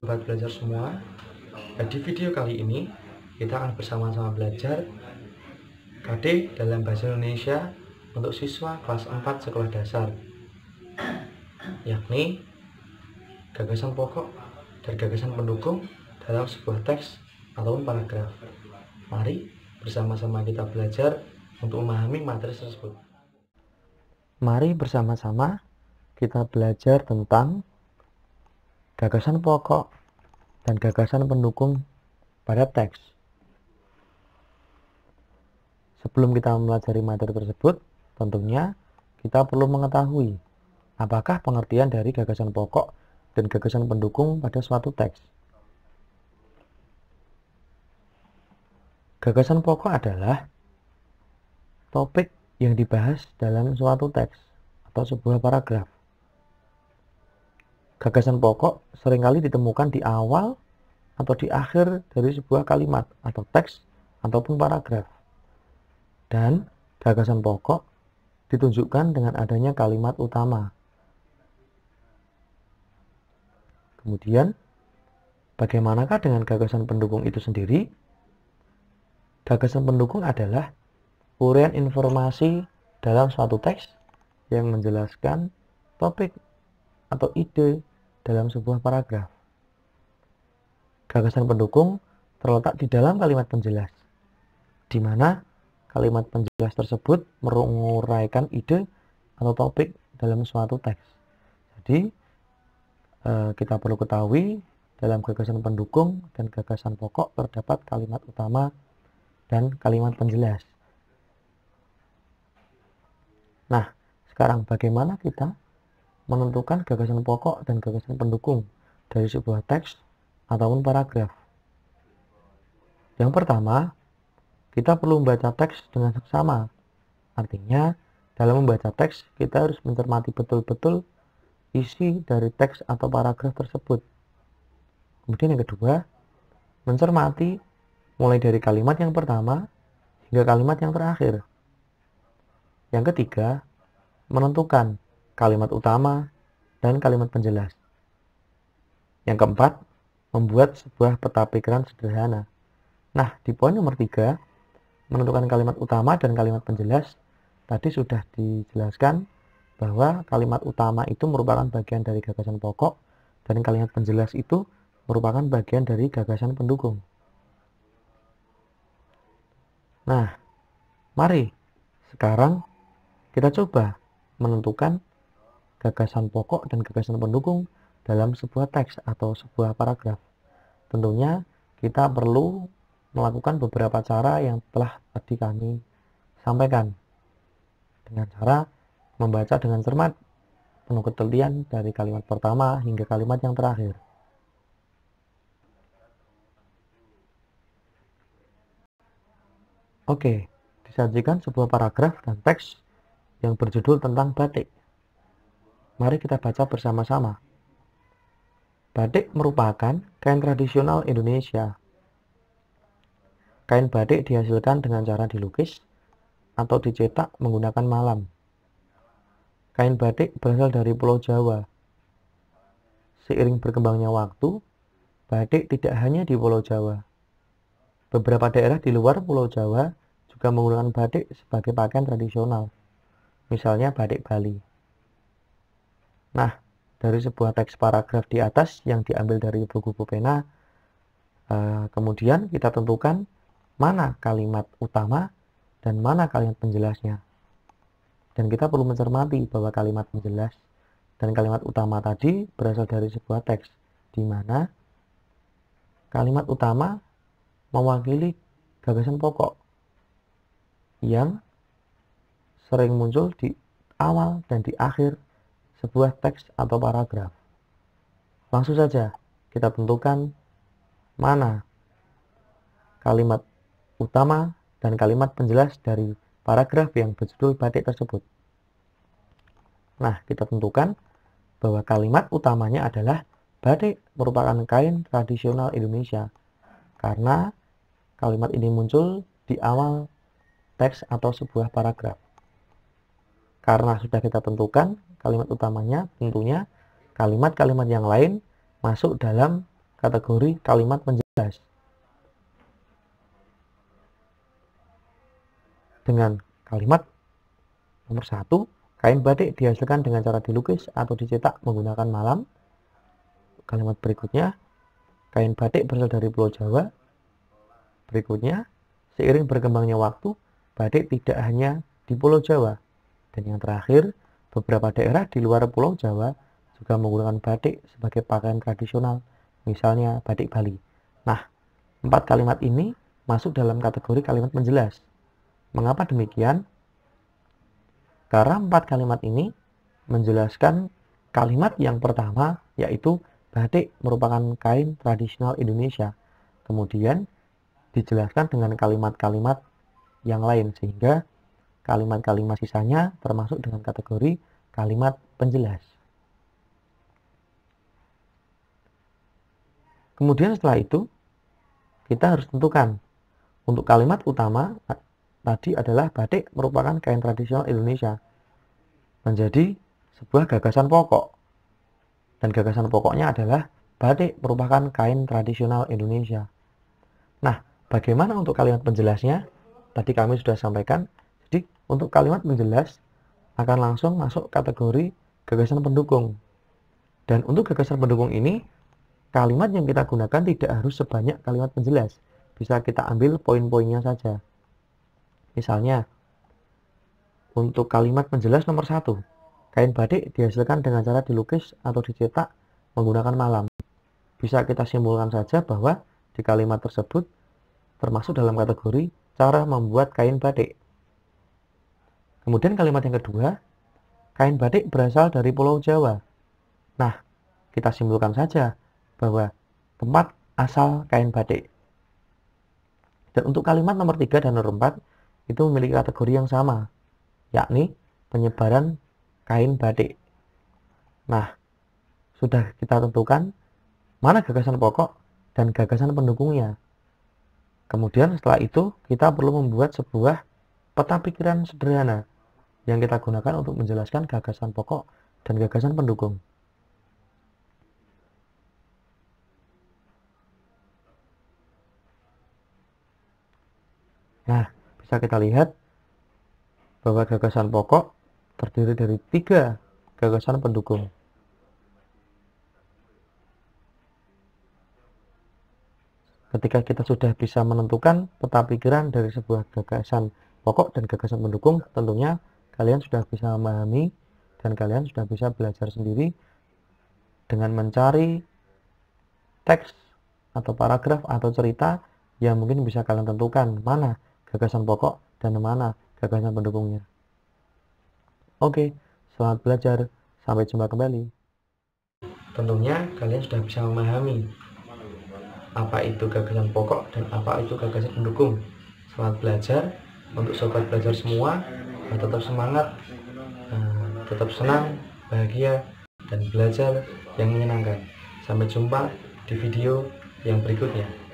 Sobat belajar semua, di video kali ini kita akan bersama-sama belajar KD dalam Bahasa Indonesia untuk siswa kelas 4 sekolah dasar, yakni gagasan pokok dan gagasan pendukung dalam sebuah teks ataupun paragraf. Mari bersama-sama kita belajar untuk memahami materi tersebut. Mari bersama-sama kita belajar tentang gagasan pokok dan gagasan pendukung pada teks. Sebelum kita mempelajari materi tersebut, tentunya kita perlu mengetahui apakah pengertian dari gagasan pokok dan gagasan pendukung pada suatu teks. Gagasan pokok adalah topik yang dibahas dalam suatu teks atau sebuah paragraf. Gagasan pokok seringkali ditemukan di awal atau di akhir dari sebuah kalimat atau teks ataupun paragraf. Dan gagasan pokok ditunjukkan dengan adanya kalimat utama. Kemudian, bagaimanakah dengan gagasan pendukung itu sendiri? Gagasan pendukung adalah uraian informasi dalam suatu teks yang menjelaskan topik atau ide dalam sebuah paragraf. Gagasan pendukung terletak di dalam kalimat penjelas, di mana kalimat penjelas tersebut menguraikan ide atau topik dalam suatu teks. Jadi, kita perlu ketahui dalam gagasan pendukung dan gagasan pokok terdapat kalimat utama dan kalimat penjelas. Nah, sekarang bagaimana kita menentukan gagasan pokok dan gagasan pendukung dari sebuah teks ataupun paragraf? Yang pertama, kita perlu membaca teks dengan seksama. Artinya, dalam membaca teks, kita harus mencermati betul-betul isi dari teks atau paragraf tersebut. Kemudian yang kedua, mencermati mulai dari kalimat yang pertama hingga kalimat yang terakhir. Yang ketiga, menentukan kalimat utama dan kalimat penjelas. Yang keempat, membuat sebuah peta pikiran sederhana. Nah, di poin nomor 3, menentukan kalimat utama dan kalimat penjelas, tadi sudah dijelaskan bahwa kalimat utama itu merupakan bagian dari gagasan pokok dan kalimat penjelas itu merupakan bagian dari gagasan pendukung. Nah, mari sekarang kita coba menentukan gagasan pokok dan gagasan pendukung dalam sebuah teks atau sebuah paragraf. Tentunya kita perlu melakukan beberapa cara yang telah tadi kami sampaikan. Dengan cara membaca dengan cermat, penuh ketelitian dari kalimat pertama hingga kalimat yang terakhir. Oke, disajikan sebuah paragraf dan teks yang berjudul tentang batik. Mari kita baca bersama-sama. Batik merupakan kain tradisional Indonesia. Kain batik dihasilkan dengan cara dilukis atau dicetak menggunakan malam. Kain batik berasal dari Pulau Jawa. Seiring berkembangnya waktu, batik tidak hanya di Pulau Jawa. Beberapa daerah di luar Pulau Jawa juga menggunakan batik sebagai pakaian tradisional. Misalnya batik Bali. Nah, dari sebuah teks paragraf di atas yang diambil dari buku pena, kemudian kita tentukan mana kalimat utama dan mana kalimat penjelasnya. Dan kita perlu mencermati bahwa kalimat penjelas dan kalimat utama tadi berasal dari sebuah teks, di mana kalimat utama mewakili gagasan pokok yang sering muncul di awal dan di akhir sebuah teks atau paragraf. Langsung saja kita tentukan mana kalimat utama dan kalimat penjelas dari paragraf yang berjudul batik tersebut. Nah, kita tentukan bahwa kalimat utamanya adalah batik merupakan kain tradisional Indonesia, karena kalimat ini muncul di awal teks atau sebuah paragraf. Karena sudah kita tentukan kalimat utamanya, tentunya kalimat-kalimat yang lain masuk dalam kategori kalimat penjelas. Dengan kalimat nomor 1, kain batik dihasilkan dengan cara dilukis atau dicetak menggunakan malam. Kalimat berikutnya, kain batik berasal dari Pulau Jawa. Berikutnya, seiring berkembangnya waktu, batik tidak hanya di Pulau Jawa. Dan yang terakhir, beberapa daerah di luar Pulau Jawa juga menggunakan batik sebagai pakaian tradisional, misalnya batik Bali. Nah, 4 kalimat ini masuk dalam kategori kalimat menjelas. Mengapa demikian? Karena 4 kalimat ini menjelaskan kalimat yang pertama, yaitu batik merupakan kain tradisional Indonesia. Kemudian dijelaskan dengan kalimat-kalimat yang lain, sehingga kalimat-kalimat sisanya termasuk dengan kategori kalimat penjelas. Kemudian setelah itu, kita harus tentukan untuk kalimat utama tadi adalah batik merupakan kain tradisional Indonesia, menjadi sebuah gagasan pokok. Dan gagasan pokoknya adalah batik merupakan kain tradisional Indonesia. Nah, bagaimana untuk kalimat penjelasnya? Tadi kami sudah sampaikan. Jadi, untuk kalimat penjelas akan langsung masuk kategori gagasan pendukung. Dan untuk gagasan pendukung ini, kalimat yang kita gunakan tidak harus sebanyak kalimat penjelas. Bisa kita ambil poin-poinnya saja. Misalnya, untuk kalimat penjelas nomor 1, kain batik dihasilkan dengan cara dilukis atau dicetak menggunakan malam. Bisa kita simpulkan saja bahwa di kalimat tersebut termasuk dalam kategori cara membuat kain batik. Kemudian kalimat yang kedua, kain batik berasal dari Pulau Jawa. Nah, kita simpulkan saja bahwa tempat asal kain batik. Dan untuk kalimat nomor 3 dan nomor 4, itu memiliki kategori yang sama, yakni penyebaran kain batik. Nah, sudah kita tentukan mana gagasan pokok dan gagasan pendukungnya. Kemudian setelah itu, kita perlu membuat sebuah peta pikiran sederhana yang kita gunakan untuk menjelaskan gagasan pokok dan gagasan pendukung. Nah, bisa kita lihat bahwa gagasan pokok terdiri dari 3 gagasan pendukung. Ketika kita sudah bisa menentukan peta pikiran dari sebuah gagasan pokok dan gagasan pendukung, tentunya kalian sudah bisa memahami dan kalian sudah bisa belajar sendiri dengan mencari teks atau paragraf atau cerita yang mungkin bisa kalian tentukan mana gagasan pokok dan mana gagasan pendukungnya. Oke, selamat belajar. Sampai jumpa kembali. Tentunya kalian sudah bisa memahami apa itu gagasan pokok dan apa itu gagasan pendukung. Selamat belajar. Untuk sobat belajar semua, tetap semangat, tetap senang, bahagia, dan belajar yang menyenangkan. Sampai jumpa di video yang berikutnya.